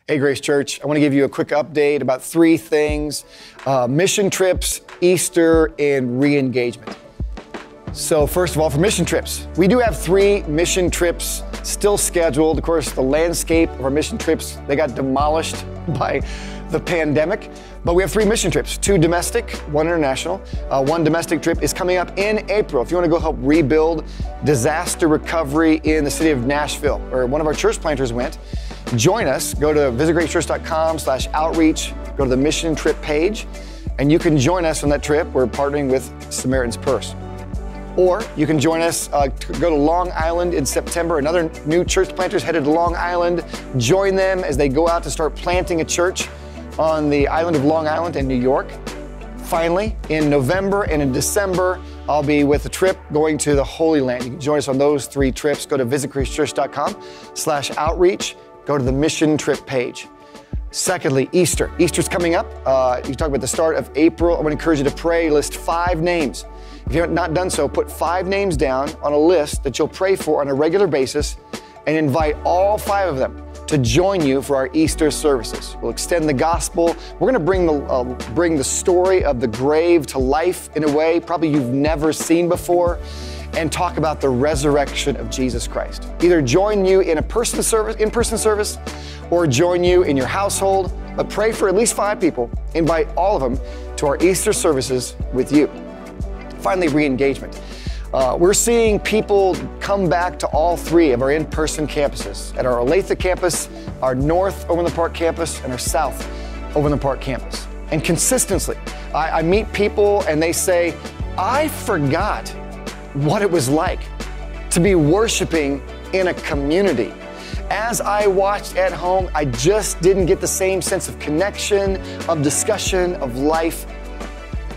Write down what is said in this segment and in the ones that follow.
Hey, Grace Church, I want to give you a quick update about three things: mission trips, Easter, and re-engagement. So first of all, for mission trips, we do have 3 mission trips still scheduled. Of course, the landscape of our mission trips, they got demolished by the pandemic, but we have 3 mission trips, 2 domestic, 1 international. 1 domestic trip is coming up in April. If you want to go help rebuild disaster recovery in the city of Nashville, where one of our church planters went, join us. Go to visitgracechurch.com/outreach, go to the mission trip page, and you can join us on that trip. We're partnering with Samaritan's Purse. Or you can join us, go to Long Island in September. Another new church planters headed to Long Island. Join them as they go out to start planting a church on the island of Long Island in New York. Finally, in November and in December, I'll be with a trip going to the Holy Land. You can join us on those 3 trips. Go to visitgracechurch.com/outreach. Go to the mission trip page. Secondly, Easter. Easter's coming up. You talk about the start of April. I want to encourage you to pray. List 5 names. If you have not done so, put 5 names down on a list that you'll pray for on a regular basis and invite all 5 of them to join you for our Easter services. We'll extend the gospel. We're going to bring the story of the grave to life in a way probably you've never seen before, and talk about the resurrection of Jesus Christ. Either join you in in-person service, or join you in your household, but pray for at least 5 people. Invite all of them to our Easter services with you. Finally, re-engagement. We're seeing people come back to all 3 of our in-person campuses, at our Olathe campus, our North Overland Park campus, and our South Overland Park campus. And consistently, I meet people and they say, I forgot what it was like to be worshiping in a community. As I watched at home, I just didn't get the same sense of connection, of discussion, of life.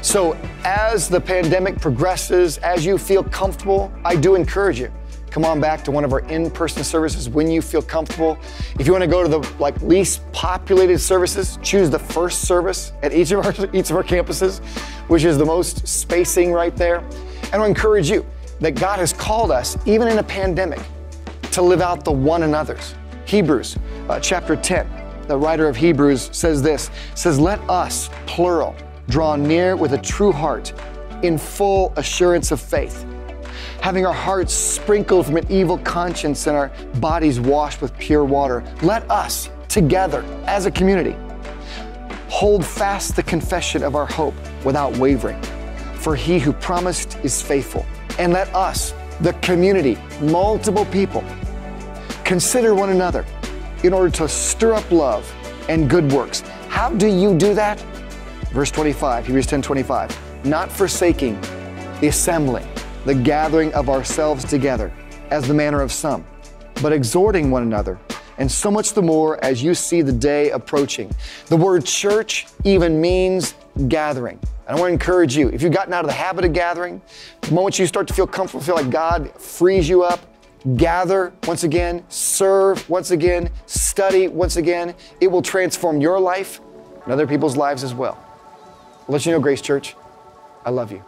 So as the pandemic progresses, as you feel comfortable, I do encourage you, come on back to one of our in-person services when you feel comfortable. If you want to go to the least populated services, choose the first service at each of our campuses, which is the most spacing right there. And I encourage you that God has called us, even in a pandemic, to live out the one another's. Hebrews chapter 10, the writer of Hebrews says this, let us, plural, draw near with a true heart in full assurance of faith, having our hearts sprinkled from an evil conscience and our bodies washed with pure water. Let us, together as a community, hold fast the confession of our hope without wavering, for he who promised is faithful. And let us, the community, multiple people, consider one another in order to stir up love and good works. How do you do that? Verse 25, Hebrews 10:25, not forsaking the assembling, the gathering of ourselves together, as the manner of some, but exhorting one another, and so much the more as you see the day approaching. The word church even means gathering. And I want to encourage you, if you've gotten out of the habit of gathering, the moment you start to feel comfortable, feel like God frees you up, gather once again, serve once again, study once again. It will transform your life and other people's lives as well. I'll let you know, Grace Church, I love you.